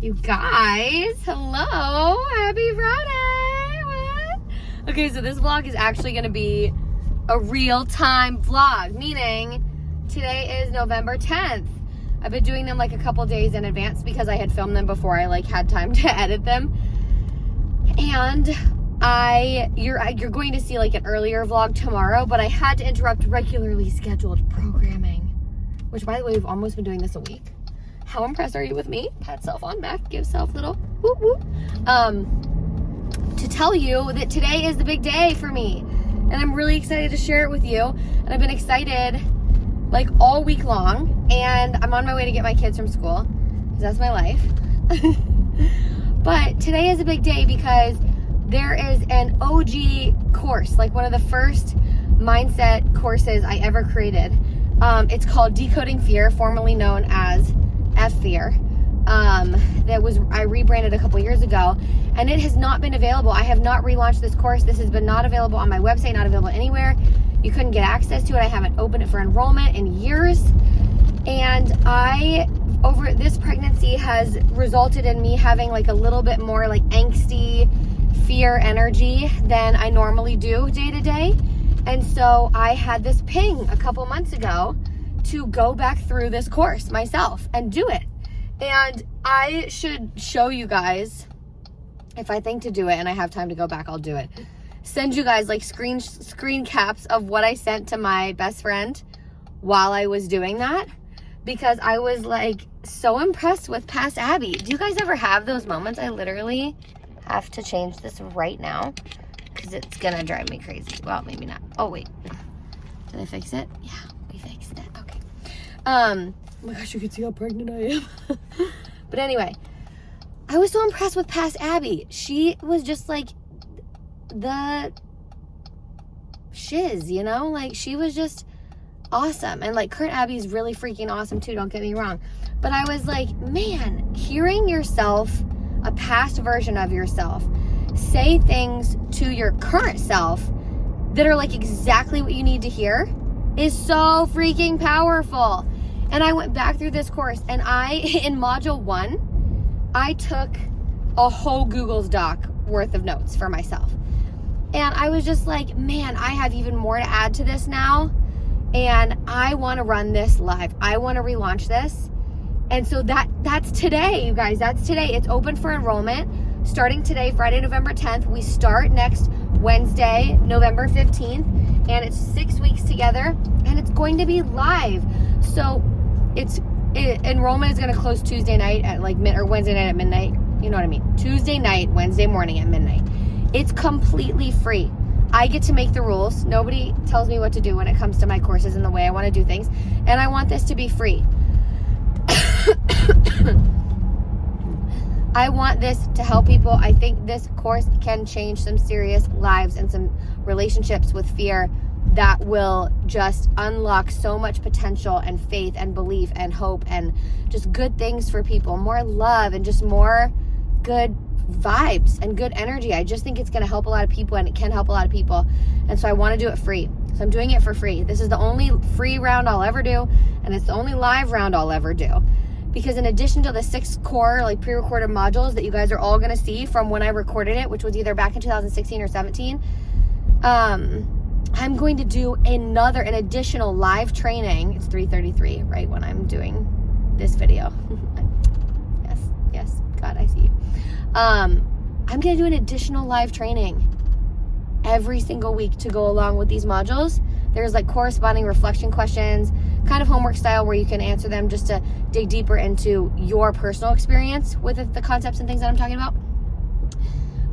You guys, hello, happy Friday. What? Okay, so this vlog is actually going to be a real-time vlog, meaning today is November 10th. I've been doing them like a couple days in advance because I had filmed them before I like had time to edit them. And you're going to see like an earlier vlog tomorrow, but I had to interrupt regularly scheduled programming, which by the way, we've almost been doing this a week. How impressed are you with me? Pat self on back, give self little whoop whoop. To tell you that today is the big day for me, and I'm really excited to share it with you. And I've been excited like all week long, and I'm on my way to get my kids from school because that's my life. But today is a big day because there is an OG course, like one of the first mindset courses I ever created. It's called Decoding Fear, formerly known as F-Fear. I rebranded a couple years ago, and it has not been available. I have not relaunched this course. This has been not available on my website, not available anywhere. You couldn't get access to it. I haven't opened it for enrollment in years. And over this pregnancy has resulted in me having like a little bit more like angsty fear energy than I normally do day to day. And so I had this ping a couple months ago to go back through this course myself and do it. And I should show you guys, if I think to do it and I have time to go back, I'll do it. Send you guys like screen caps of what I sent to my best friend while I was doing that, because I was like so impressed with past Abby. Do you guys ever have those moments? I literally have to change this right now because it's gonna drive me crazy. Well, maybe not. Oh wait, did I fix it? Yeah, we fixed it. Okay. Oh my gosh, you can see how pregnant I am. But anyway, I was so impressed with past Abby. She was just like the shiz, you know? Like, she was just awesome. And like current Abby's really freaking awesome too, don't get me wrong. But I was like, man, hearing yourself, a past version of yourself, say things to your current self that are like exactly what you need to hear is so freaking powerful. And I went back through this course, and in module 1, I took a whole Google's Doc worth of notes for myself. And I was just like, man, I have even more to add to this now. And I want to run this live. I want to relaunch this. And so that's today, you guys. That's today. It's open for enrollment starting today, Friday, November 10th. We start next Wednesday, November 15th. And it's 6 weeks together. And it's going to be live. So enrollment is going to close Tuesday night at like or Wednesday night at midnight. You know what I mean? Tuesday night, Wednesday morning at midnight. It's completely free. I get to make the rules. Nobody tells me what to do when it comes to my courses and the way I want to do things. And I want this to be free. I want this to help people. I think this course can change some serious lives and some relationships with fear that will just unlock so much potential and faith and belief and hope and just good things for people. More love and just more good vibes and good energy. I just think it's going to help a lot of people, and it can help a lot of people. And so I want to do it free. So I'm doing it for free. This is the only free round I'll ever do, and it's the only live round I'll ever do. Because in addition to the 6 core like pre-recorded modules that you guys are all going to see from when I recorded it, which was either back in 2016 or 17, I'm going to do an additional live training. It's 3:33 right when I'm doing this video. Yes, God, I see you. I'm going to do an additional live training every single week to go along with these modules. There's like corresponding reflection questions, kind of homework style, where you can answer them just to dig deeper into your personal experience with the concepts and things that I'm talking about.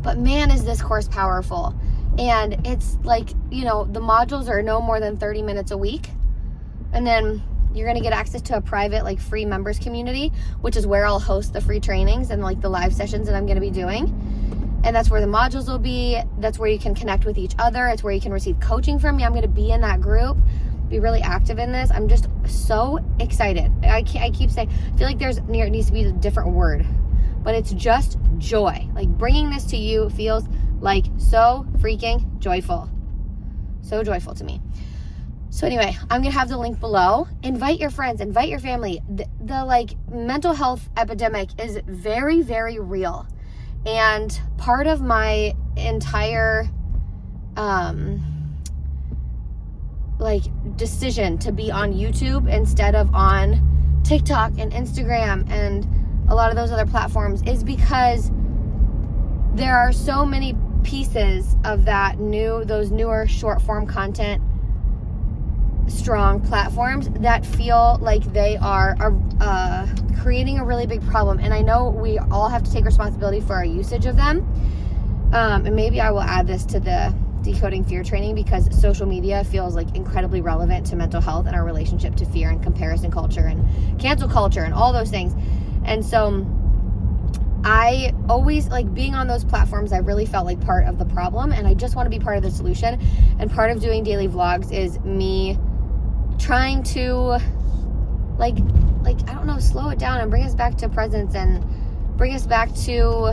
But man, is this course powerful. And it's like, you know, the modules are no more than 30 minutes a week. And then you're going to get access to a private, like, free members community, which is where I'll host the free trainings and like the live sessions that I'm going to be doing. And that's where the modules will be. That's where you can connect with each other. It's where you can receive coaching from me. I'm going to be in that group, be really active in this. I'm just so excited. I keep saying, I feel like it needs to be a different word, but it's just joy. Like, bringing this to you feels like so freaking joyful. So joyful to me. So anyway, I'm going to have the link below. Invite your friends, invite your family. The like mental health epidemic is very, very real. And part of my entire like decision to be on YouTube instead of on TikTok and Instagram and a lot of those other platforms is because there are so many pieces of those newer short form content strong platforms that feel like they are creating a really big problem. And I know we all have to take responsibility for our usage of them. And maybe I will add this to the decoding fear training, because social media feels like incredibly relevant to mental health and our relationship to fear and comparison culture and cancel culture and all those things. And so I always, like, being on those platforms, I really felt like part of the problem, and I just want to be part of the solution. And part of doing daily vlogs is me trying to like I don't know, slow it down and bring us back to presence and bring us back to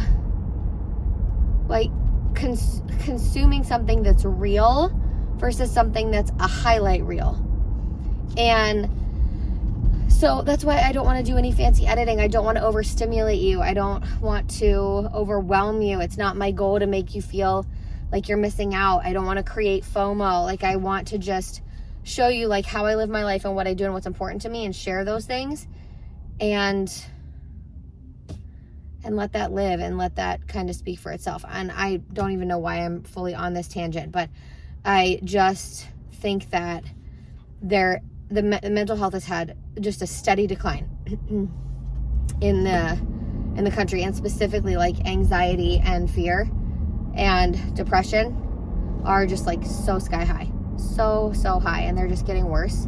like consuming something that's real versus something that's a highlight reel. And so that's why I don't want to do any fancy editing. I don't want to overstimulate you. I don't want to overwhelm you. It's not my goal to make you feel like you're missing out. I don't want to create FOMO. Like, I want to just show you like how I live my life and what I do and what's important to me, and share those things and let that live and let that kind of speak for itself. And I don't even know why I'm fully on this tangent, but I just think that the mental health has had just a steady decline in the country, and specifically like anxiety and fear and depression are just like so sky high, so high, and they're just getting worse.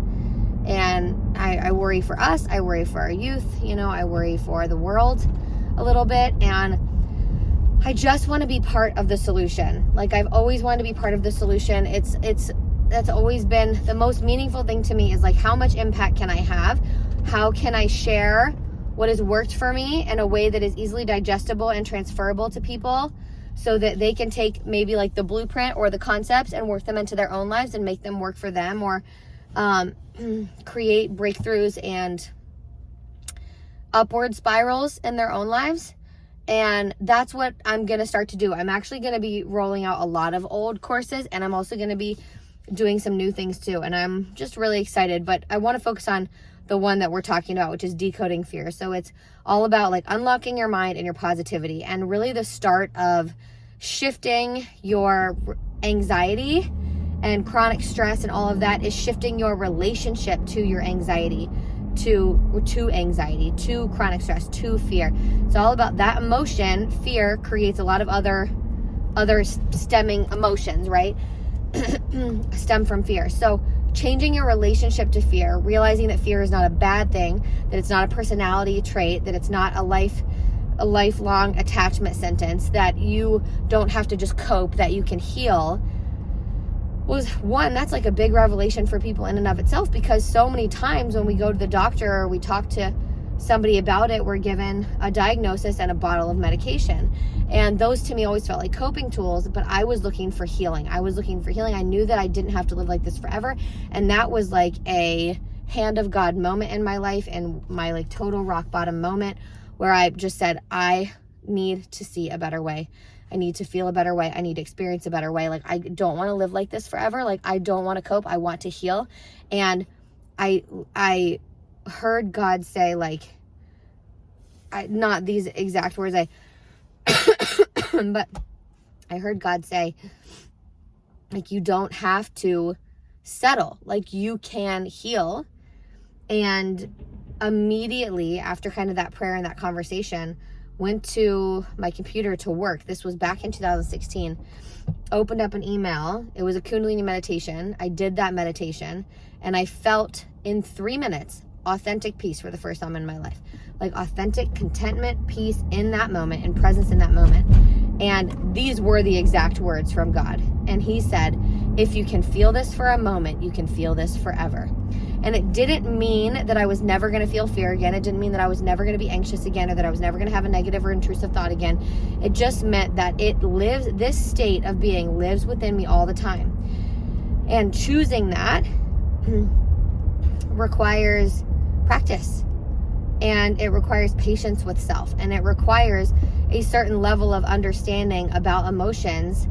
And I worry for us, I worry for our youth, I worry for the world a little bit, and I just want to be part of the solution. Like, I've always wanted to be part of the solution. That's always been the most meaningful thing to me, is like, how much impact can I have? How can I share what has worked for me in a way that is easily digestible and transferable to people, so that they can take maybe like the blueprint or the concepts and work them into their own lives and make them work for them, or create breakthroughs and upward spirals in their own lives. And that's what I'm going to start to do. I'm actually going to be rolling out a lot of old courses, and I'm also going to be doing some new things too. And I'm just really excited, but I want to focus on the one that we're talking about, which is decoding fear. So it's all about like unlocking your mind and your positivity, and really the start of shifting your anxiety and chronic stress and all of that is shifting your relationship to your anxiety, to anxiety, to chronic stress, to fear. It's all about that emotion. Fear creates a lot of other stemming emotions, right? Stem from fear. So changing your relationship to fear, realizing that fear is not a bad thing, that it's not a personality trait, that it's not a lifelong attachment sentence, that you don't have to just cope, that you can heal, was one, that's like a big revelation for people in and of itself, because so many times when we go to the doctor or we talk to somebody about it, we're given a diagnosis and a bottle of medication. And those to me always felt like coping tools, but I was looking for healing. I knew that I didn't have to live like this forever. And that was like a hand of God moment in my life, and my like total rock bottom moment where I just said, I need to see a better way. I need to feel a better way. I need to experience a better way. Like, I don't want to live like this forever. Like, I don't want to cope. I want to heal. And I heard God say, like, not these exact words, but I heard God say, like, you don't have to settle. Like, you can heal. And immediately after kind of that prayer and that conversation, went to my computer to work. This was back in 2016. Opened up an email. It was a Kundalini meditation. I did that meditation, and I felt in 3 minutes authentic peace for the first time in my life. Like, authentic contentment, peace in that moment, and presence in that moment. And these were the exact words from God. And he said, if you can feel this for a moment, you can feel this forever. And it didn't mean that I was never going to feel fear again. It didn't mean that I was never going to be anxious again, or that I was never going to have a negative or intrusive thought again. It just meant that this state of being lives within me all the time. And choosing that requires practice, and it requires patience with self, and it requires a certain level of understanding about emotions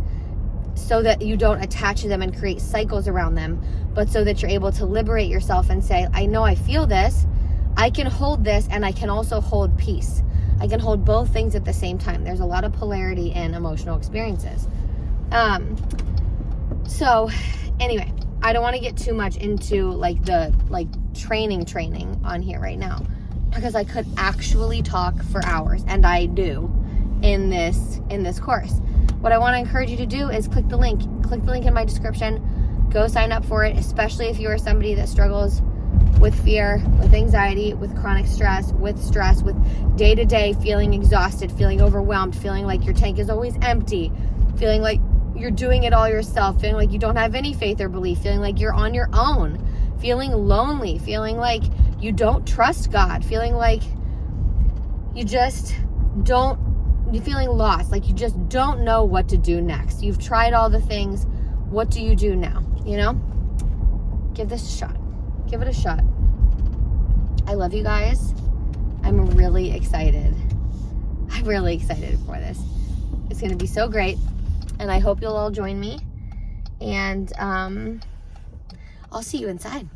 so that you don't attach to them and create cycles around them, but so that you're able to liberate yourself and say, I know I feel this, I can hold this, and I can also hold peace. I can hold both things at the same time. There's a lot of polarity in emotional experiences. So anyway, I don't want to get too much into like the training on here right now, because I could actually talk for hours, and I do in this course. What I want to encourage you to do is click the link in my description. Go sign up for it, especially if you are somebody that struggles with fear, with anxiety, with chronic stress, with day-to-day feeling exhausted, feeling overwhelmed, feeling like your tank is always empty, feeling like you're doing it all yourself, feeling like you don't have any faith or belief, feeling like you're on your own, feeling lonely, feeling like you don't trust God, feeling like you're feeling lost, like you just don't know what to do next. You've tried all the things. What do you do now? You know? Give this a shot. Give it a shot. I love you guys. I'm really excited. I'm really excited for this. It's going to be so great. And I hope you'll all join me. And I'll see you inside.